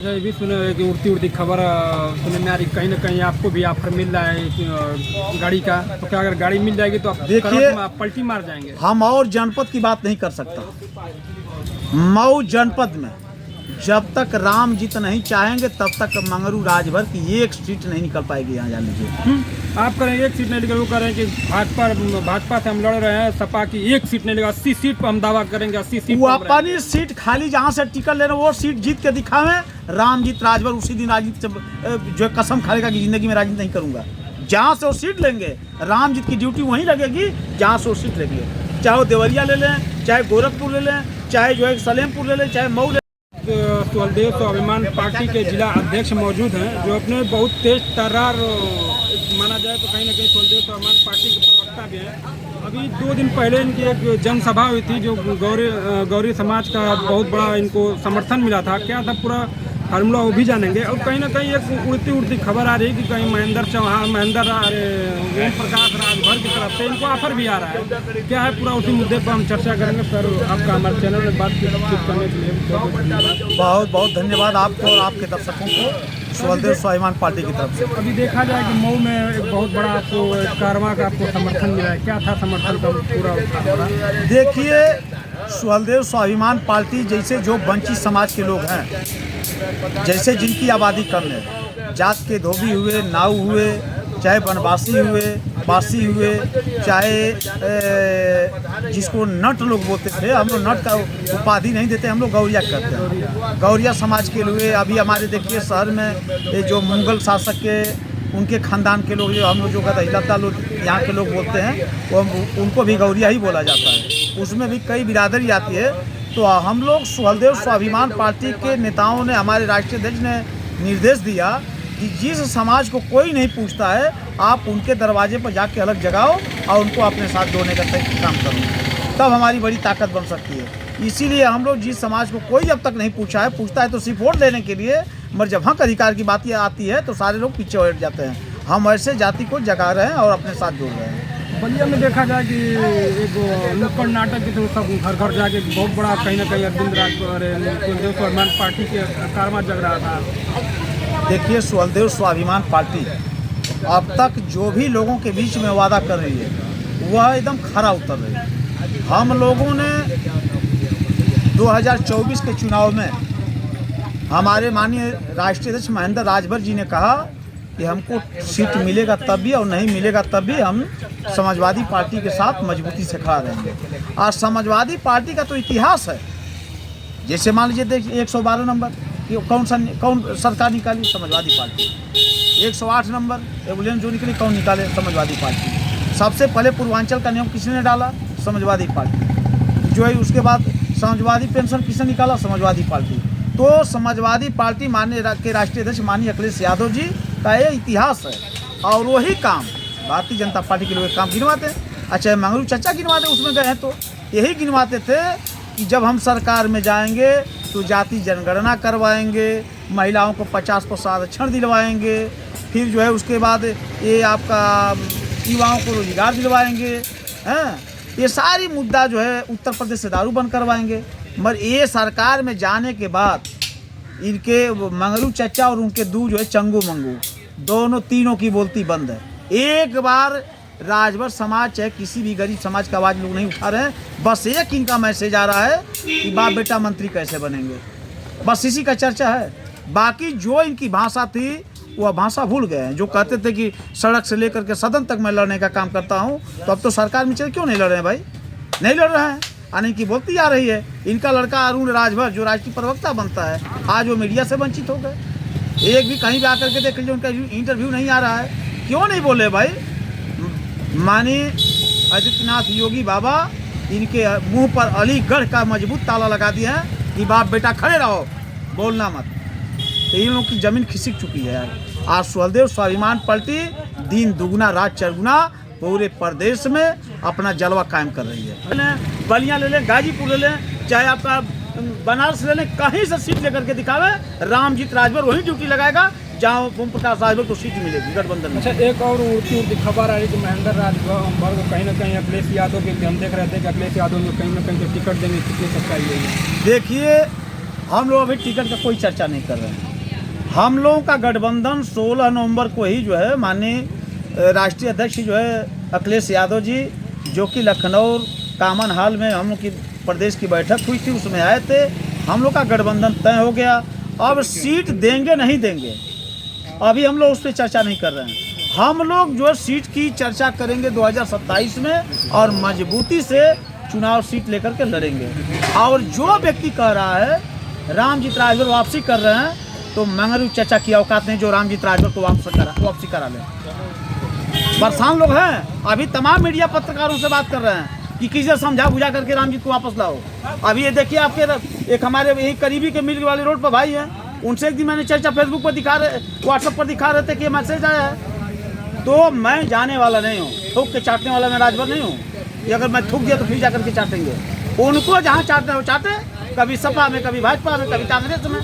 ये भी सुने कि उड़ती उड़ती खबर सुनने में आ रही, कहीं ना कहीं आपको भी ऑफर मिल रहा है गाड़ी का। तो क्या अगर गाड़ी मिल जाएगी तो आप देखिए, आप पलटी मार जाएंगे? हम और जनपद की बात नहीं कर सकता। मऊ जनपद में जब तक राम जीत नहीं चाहेंगे तब तक मंगरू राजभर की एक सीट नहीं निकल पाएगी। यहाँ जान लीजिए, आप कह रहे हैं एक सीट नहीं निकल, वो कह रहे हैं कि भाजपा से हम लड़ रहे हैं, सपा की एक सीट नहीं निकल, 80 सीट पर हम दावा करेंगे, 80 सीट। वो अपनी सीट खाली जहाँ से टिकट लेना वो सीट जीत के दिखावे। राम जीत राजभर उसी दिन राजनीति से जो कसम खाएगा कि जिंदगी में राजनीति नहीं करूंगा। जहाँ से वो सीट लेंगे राम जीत की ड्यूटी वहीं लगेगी जहाँ से वो सीट लेंगे, चाहे वो देवरिया ले लें, चाहे गोरखपुर ले लें, चाहे जो है सलेमपुर ले लें, चाहे मऊ ले। सुहलदेव स्वाभिमान पार्टी के जिला अध्यक्ष मौजूद हैं, जो अपने बहुत तेज तर्रार माना जाए तो कहीं ना कहीं सुहलदेव स्वाभिमान पार्टी के प्रवक्ता भी हैं। अभी 2 दिन पहले इनकी एक जनसभा हुई थी, जो गौरी समाज का बहुत बड़ा इनको समर्थन मिला था। क्या था पूरा फार्मूला वो भी जानेंगे। और कहीं ना कहीं एक उड़ती उड़ती खबर आ रही है कि कहीं महेंद्र ओम प्रकाश राजभर की तरफ से इनको ऑफर भी आ रहा है। क्या है पूरा उसी मुद्दे पर हम चर्चा करेंगे। सर, आपका हमारे चैनल में बातचीत करने के लिए बहुत बहुत धन्यवाद आपको और आपके दर्शकों को सुहलदेव स्वाभिमान पार्टी की तरफ से। अभी देखा जाए कि मऊ में एक बहुत बड़ा आपको कारवां का आपको समर्थन मिला है, क्या था समर्थन का पूरा? देखिए, सुहलदेव स्वाभिमान पार्टी जैसे जो वंचित समाज के लोग हैं, जैसे जिनकी आबादी कम है, जात के धोबी हुए, नाऊ हुए, चाहे वनवासी हुए, पासी हुए, चाहे जिसको नट लोग बोलते थे, हम लोग नट का उपाधि नहीं देते, हम लोग गौरिया करते हैं। गौरिया समाज के लिए अभी हमारे देखिए शहर में ये जो मुगल शासक के उनके खानदान के लोग, जो हम लोग जो गदहिलता लोग यहाँ के लोग बोलते हैं, वो उनको भी गौरिया ही बोला जाता है। उसमें भी कई बिरादरी आती है। तो हम लोग सुहलदेव स्वाभिमान पार्टी के नेताओं ने, हमारे राष्ट्रीय अध्यक्ष ने निर्देश दिया कि जिस समाज को कोई नहीं पूछता है, आप उनके दरवाजे पर जाके अलग जगाओ और उनको अपने साथ जोड़ने का काम करो, तब हमारी बड़ी ताकत बन सकती है। इसीलिए हम लोग जिस समाज को कोई अब तक नहीं पूछा है, पूछता है तो सिर्फ वोट लेने के लिए, मगर जब हक अधिकार की बात आती है तो सारे लोग पीछे हट जाते हैं। हम ऐसे जाति को जगा रहे हैं और अपने साथ जोड़ रहे हैं। बलिया में देखा जाए कि एक नुक्कड़ नाटक की तरह सब घर घर जाके बहुत बड़ा कहीं ना कहीं अरविंद सुहलदेव स्वाभिमान पार्टी के कारवां जग रहा था। देखिए, सुहलदेव स्वाभिमान पार्टी अब तक जो भी लोगों के बीच में वादा कर रही है वह एकदम खरा उतर रही है। हम लोगों ने 2024 के चुनाव में हमारे माननीय राष्ट्रीय अध्यक्ष महेंद्र राजभर जी ने कहा कि हमको सीट मिलेगा तब भी और नहीं मिलेगा तब भी हम समाजवादी पार्टी के साथ मजबूती से खड़ा रहेंगे। और समाजवादी पार्टी का तो इतिहास है। जैसे मान लीजिए देखिए 112 नंबर कौन सरकार निकाली? समाजवादी पार्टी। 108 नंबर एम्बुलेंस जो निकली कौन निकाले? समाजवादी पार्टी। सबसे पहले पूर्वांचल का नियम किसने डाला? समाजवादी पार्टी। जो है उसके बाद समाजवादी पेंशन किसने निकाला? समाजवादी पार्टी। तो समाजवादी पार्टी माननीय के राष्ट्रीय अध्यक्ष माननीय अखिलेश यादव जी का ये इतिहास है। और वही काम भारतीय जनता पार्टी के लोग काम गिनवाते हैं। अच्छा, मंगरू चचा गिनवाते, उसमें गए हैं तो यही गिनवाते थे कि जब हम सरकार में जाएंगे तो जाति जनगणना करवाएंगे, महिलाओं को 50% आरक्षण दिलवाएंगे, फिर जो है उसके बाद ये आपका युवाओं को रोजगार दिलवाएंगे, हैं, ये सारी मुद्दा जो है उत्तर प्रदेश से दारू बंद करवाएंगे। मगर ये सरकार में जाने के बाद इनके मंगरू चचा और उनके दू जो है चंगू मंगू दोनों तीनों की बोलती बंद है। एक बार राजभर समाज चाहे किसी भी गरीब समाज का आवाज़ लोग नहीं उठा रहे हैं। बस एक इनका मैसेज आ रहा है कि बाप बेटा मंत्री कैसे बनेंगे, बस इसी का चर्चा है। बाकी जो इनकी भाषा थी वह भाषा भूल गए हैं। जो कहते थे कि सड़क से लेकर के सदन तक मैं लड़ने का काम करता हूँ, तो अब तो सरकार में चले क्यों नहीं लड़ रहे हैं भाई? नहीं लड़ रहे हैं, आने की बोलती आ रही है। इनका लड़का अरुण राजभर जो राष्ट्रीय प्रवक्ता बनता है, आज वो मीडिया से वंचित हो गए। एक भी कहीं भी आकर के देख लीजिए उनका इंटरव्यू नहीं आ रहा है। क्यों नहीं बोले भाई? माननीय आदित्यनाथ योगी बाबा इनके मुंह पर अलीगढ़ का मजबूत ताला लगा दिया है कि बाप बेटा खड़े रहो, बोलना मत। तो इन लोगों की जमीन खिसक चुकी है यार। आज सुहलदेव स्वाभिमान पार्टी दिन दुगुना रात चरगुना पूरे प्रदेश में अपना जलवा कायम कर रही है। बलिया ले लें, गाजीपुर ले लें, चाहे आपका बनारस ले लें, कहीं से सीट लेकर के दिखावे, रामजीत राजभर वही ड्यूटी लगाएगा जहाँ ओम प्रकाश राजभर को सीट मिलेगी गठबंधन में। अच्छा, एक और उड़ती खबर आ रही है कि महेंद्र राजभर को कहीं ना कहीं अखिलेश यादव के, हम देख रहे थे कि अखिलेश यादव ने कहीं ना कहीं टिकट देंगे, कितनी सच्चाई है? देखिए, हम लोग अभी टिकट का कोई चर्चा नहीं कर रहे हैं। हम लोगों का गठबंधन 16 नवंबर को ही जो है माननीय राष्ट्रीय अध्यक्ष जो है अखिलेश यादव जी, जो कि लखनऊ कामन हाल में हम लोग की प्रदेश की बैठक हुई थी, उसमें आए थे। हम लोग का गठबंधन तय हो गया। अब सीट देंगे नहीं देंगे अभी हम लोग उस पर चर्चा नहीं कर रहे हैं। हम लोग जो सीट की चर्चा करेंगे 2027 में और मजबूती से चुनाव सीट लेकर के लड़ेंगे। और जो व्यक्ति कह रहा है रामजीत राजभर वापसी कर रहे हैं, तो मंगरू चचा की औकात नहीं जो रामजीत राजभर को वापसी करा लें। परेशान लोग हैं। अभी तमाम मीडिया पत्रकारों से बात कर रहे हैं कि किसी समझा बुझा करके रामजीत को वापस लाओ। अभी ये देखिए, आपके एक हमारे यही करीबी के मिल वाले रोड पर भाई हैं, उनसे एक दिन मैंने चर्चा फेसबुक पर दिखा रहे, व्हाट्सएप पर दिखा रहे थे कि ये मैसेज आया है। तो मैं जाने वाला नहीं हूँ, थूक के चाटने वाला मैं राजभर नहीं हूँ। ये अगर मैं थूक दिया तो फिर जा करके चाटेंगे। उनको जहाँ चाटना हो चाटे, कभी सपा में, कभी भाजपा में, कभी कांग्रेस में,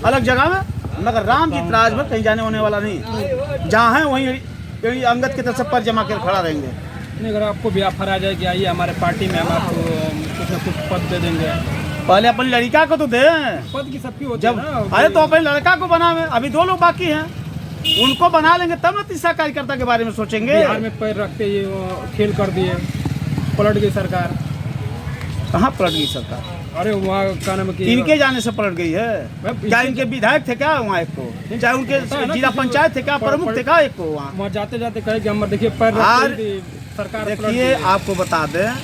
अलग जगह में। मगर रामजीत राजभर कहीं जाने होने वाला नहीं। जहाँ है वहीं अंगद की तरफ से पर जमा कर खड़ा रहेंगे। नहीं, अगर आपको भी ऑफर आ जाए कि आइए हमारे पार्टी में, हम आपको कुछ न कुछ पद दे देंगे। पहले अपनी लड़का को तो दें। पद की सबकी होती जब है ना। अरे तो अपने लड़का को बनावे। अभी 2 लोग बाकी हैं, उनको बना लेंगे तब ना तीसरा कार्यकर्ता के बारे में सोचेंगे। बिहार में पैर रखते ये खेल कर दिए, पलट गई सरकार। कहाँ पलट गई सरकार? अरे वहाँ का नाम की इनके जाने से पलट गई है। क्या इनके विधायक थे क्या वहाँ एक को? चाहे उनके जिला पंचायत थे क्या, प्रमुख थे क्या एक को? वहाँ जाते जाते कहे कि हम देखिए पैर रखते सरकार। देखिए आपको बता दें,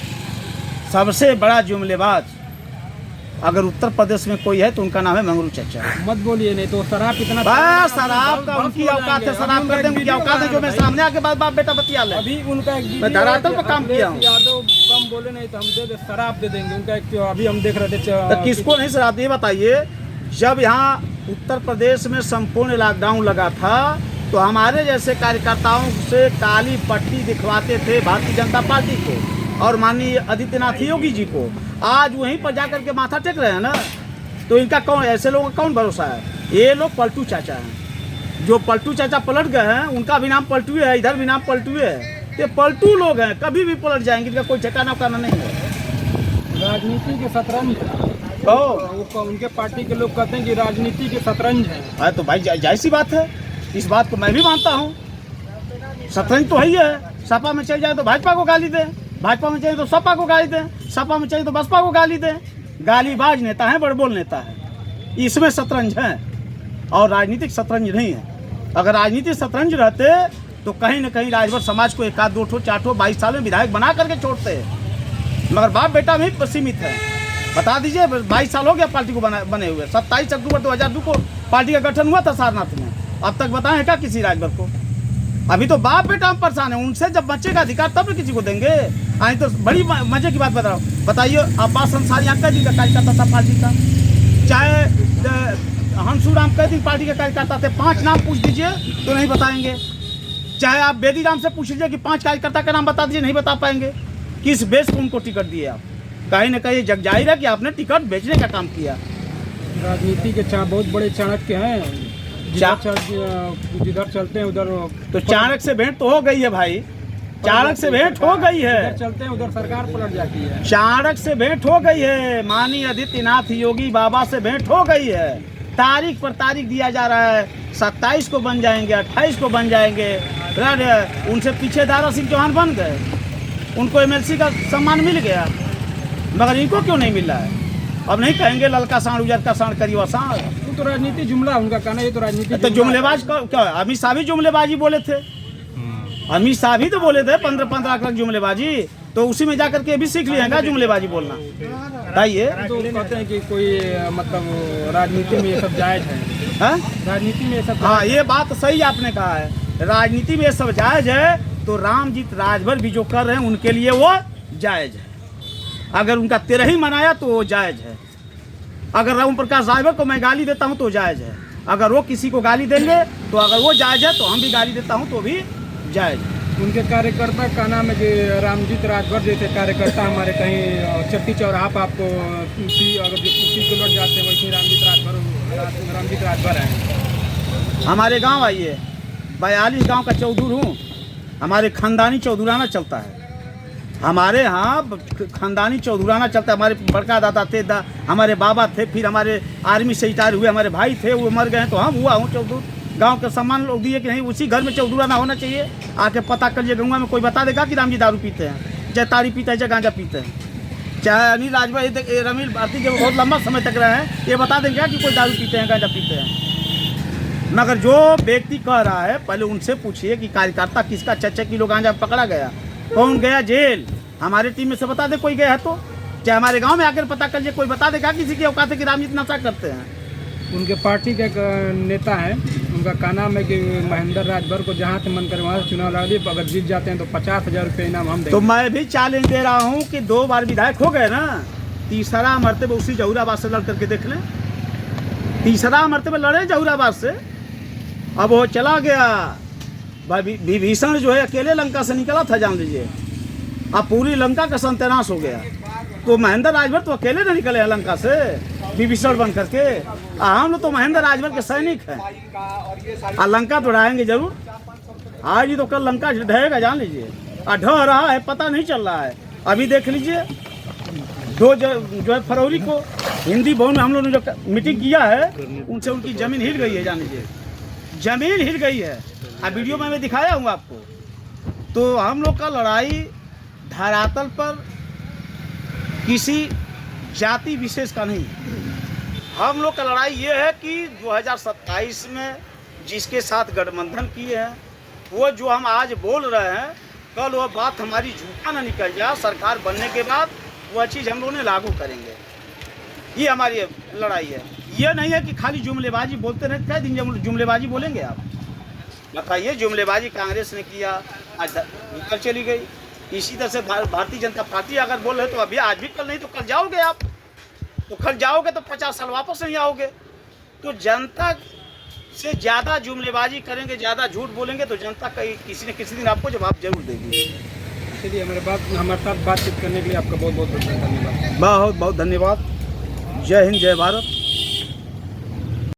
सबसे बड़ा जुमलेबाज अगर उत्तर प्रदेश में कोई है तो उनका नाम है मंगरू चचा। मत बोलिए, नहीं तो शराब कितना। बस शराब का उनकी औकात है, शराब कर देंगे। उनकी औकात है जो मैं सामने आके बाप बेटा बतिया ले। अभी उनका एक मैं धरातल पर काम किया हूँ। यादव कम बोले नहीं तो हम दे दे शराब दे देंगे। उनका एक अभी हम देख रहे थे। तो किसको नहीं शराब? ये बताइए, जब यहाँ उत्तर प्रदेश में संपूर्ण लॉकडाउन लगा था तो हमारे जैसे कार्यकर्ताओं से काली पट्टी दिखवाते थे भारतीय जनता पार्टी को और माननीय आदित्यनाथ योगी जी को। आज वहीं पर जाकर के माथा टेक रहे हैं ना, तो इनका कौन, ऐसे लोगों का कौन भरोसा है? ये लोग पलटू चाचा हैं। जो पलटू चाचा पलट गए हैं उनका भी नाम पलटू है, इधर भी नाम पलटू है। ये पलटू लोग हैं, कभी भी पलट जाएंगे, इनका कोई ठिकाना उकाना नहीं है। राजनीति के शतरंज उनके पार्टी के लोग कहते हैं कि राजनीति के शतरंज है। तो भाई जाहिर सी बात है, इस बात को मैं भी मानता हूँ। शतरंज तो है ही है। सपा में चल जाए तो भाजपा को गाली दे, भाजपा में चाहिए तो सपा को गाली दे, सपा में चाहिए तो बसपा को गाली दे। गालीबाज नेता है, बड़बोल नेता है। इसमें शतरंज है और राजनीतिक शतरंज नहीं है। अगर राजनीतिक शतरंज रहते तो कहीं न कहीं राजभर समाज को 1 2 4 22 साल में विधायक बना करके छोड़ते। मगर बाप बेटा में ही सीमित है। बता दीजिए, 22 साल हो गया पार्टी को बने हुए। 27 अक्टूबर 2002 को पार्टी का गठन हुआ था सारनाथ में। अब तक बताएं क्या किसी राजभर को? अभी तो बाप बेटा हम परेशान है। उनसे जब बच्चे का अधिकार तब किसी को देंगे। आई तो बड़ी मजे की बात बता रहा हूँ। बताइए, अब्बास अंसारी आप कैदी का कार्यकर्ता था पार्टी का, चाहे हंसूराम कैदी पार्टी के कार्यकर्ता थे। 5 नाम पूछ दीजिए तो नहीं बताएंगे। चाहे आप बेदी राम से पूछ लीजिए कि 5 कार्यकर्ता का नाम बता दीजिए, नहीं बता पाएंगे। किस बेस पर उनको टिकट दिए आप? कहीं ना कहीं जग जाहिर है कि आपने टिकट बेचने का काम किया। राजनीति के बहुत बड़े चाणक्य हैं। जिधर चलते हैं उधर तो चाणक्य से भेंट तो हो गई है भाई, चाणक्य से भेंट हो गई है। चलते हैं उधर सरकार पलट जाती है। चाणक्य से भेंट हो गई है, माननीय आदित्यनाथ योगी बाबा से भेंट हो गई है। तारीख पर तारीख दिया जा रहा है। 27 को बन जाएंगे, 28 को बन जाएंगे। उनसे पीछे दारा सिंह चौहान बन गए, उनको MLC का सम्मान मिल गया, मगर इनको क्यों नहीं मिल रहा है? अब नहीं कहेंगे ललका सांड उजर का सांड करिए सांड। तो राजनीति जुमला उनका कहना, ये तो राजनीति। तो जुमलेबाज क्या? अमित शाह भी जुमलेबाजी बोले थे। अमित शाह भी तो बोले थे 15 लाख जुमलेबाजी। तो उसी में जाकर के भी सीख लिया जुमलेबाजी बोलना। बताइए। तो कहते हैं कि कोई मतलब राजनीति में ये सब जायज है। राजनीति में ये सब, हाँ ये बात सही आपने कहा है। राजनीति में ये सब जायज है तो रामजीत राजभर भी जो कर रहे हैं उनके लिए वो जायज है। अगर उनका 13 मनाया तो वो जायज है। अगर राम प्रकाश राजभर को मैं गाली देता हूँ तो जायज है। अगर वो किसी को गाली देंगे तो अगर वो जायज है तो हम भी गाली देता हूँ तो भी जायज है। उनके कार्यकर्ता का नाम है कि रामजीत राजभर जैसे कार्यकर्ता हमारे कहीं चट्टी चौराहा पर आपको अगर कुर्सी को लौट जाते हैं वैसे रामजीत राजभर है। हमारे गांव आइए, 42 गांव का चौधर हूँ। हमारे खानदानी चौधराना चलता है। हमारे यहाँ खानदानी चौधुराना चलता है। हमारे बड़का दादा थे, हमारे बाबा थे, फिर हमारे आर्मी से रिटायर हुए हमारे भाई थे, वो मर गए, तो हम हुआ हूँ चौधुर। गांव के सम्मान लोग दिए कि नहीं उसी घर में चौधुराना होना चाहिए। आके पता करिए गंगा में कोई बता देगा कि राम जी दारू पीते हैं, चाहे ताड़ी पीते हैं, चाहे गांजा पीते हैं। चाहे अनिल राजभर रमील भारती जो बहुत लंबा समय तक रहे हैं, ये बता देंगे कि कोई दारू पीते हैं, गांजा पीते हैं। मगर जो व्यक्ति कह रहा है पहले उनसे पूछिए कि कार्यकर्ता किसका 6 किलो गांजा पकड़ा गया, कौन गया जेल। हमारे टीम में से बता दे कोई गया है तो, चाहे हमारे गांव में आकर पता करिए, कोई बता देगा किसी की औकात है कि रामजीत नशा करते हैं। उनके पार्टी के एक नेता हैं, उनका का नाम है कि महेंद्र राजभर को जहाँ से मन करे वहाँ से चुनाव लड़ा दिए, अगर जीत जाते हैं तो 50,000 रुपये इनाम हम देंगे। तो मैं भी चैलेंज दे रहा हूँ कि 2 बार विधायक हो गए ना, तीसरा मरतबे उसी जहूराबाद से लड़ करके देख लें। तीसरा मरतबे लड़े जहूराबाद से, अब वो चला गया। विभीषण जो है अकेले लंका से निकला था, जान लीजिए, अब पूरी लंका का सत्यानाश हो गया। तो महेंद्र राजभर तो अकेले नहीं निकले हैं लंका से विभीषण बन करके। हम लोग तो महेंद्र राजभर के सैनिक हैं, और लंका तो ढाएंगे जरूर। आज ही तो कल लंका ढहेगा, जान लीजिए, और ढह रहा है, पता नहीं चल रहा है। अभी देख लीजिए 2 जो है फरवरी को हिंदी भवन में हम लोगों ने जो मीटिंग किया है, उनसे उनकी जमीन हिल गई है, जान लीजिए, जमीन हिल गई है। अब वीडियो में मैं दिखाया हूँ आपको। तो हम लोग का लड़ाई धरातल पर किसी जाति विशेष का नहीं, हम लोग का लड़ाई ये है कि 2027 में जिसके साथ गठबंधन किए हैं, वो जो हम आज बोल रहे हैं, कल वो बात हमारी झूठा ना निकल जाए। सरकार बनने के बाद वह चीज़ हम लोगों ने लागू करेंगे। ये हमारी लड़ाई है। ये नहीं है कि खाली जुमलेबाजी बोलते रहे। क्या दिन जुमलेबाजी बोलेंगे आप? बताइए, जुमलेबाजी कांग्रेस ने किया, आज निकल चली गई। इसी तरह से भारतीय जनता पार्टी अगर बोल रहे तो अभी आज भी, कल नहीं तो कल जाओगे आप। तो कल जाओगे तो 50 साल वापस नहीं आओगे। तो जनता से ज़्यादा जुमलेबाजी करेंगे, ज़्यादा झूठ बोलेंगे, तो जनता किसी न किसी दिन आपको जवाब जरूर देगी। चलिए, हमारे साथ बातचीत करने के लिए आपका बहुत बहुत धन्यवाद। बहुत बहुत धन्यवाद। जय हिंद, जय भारत।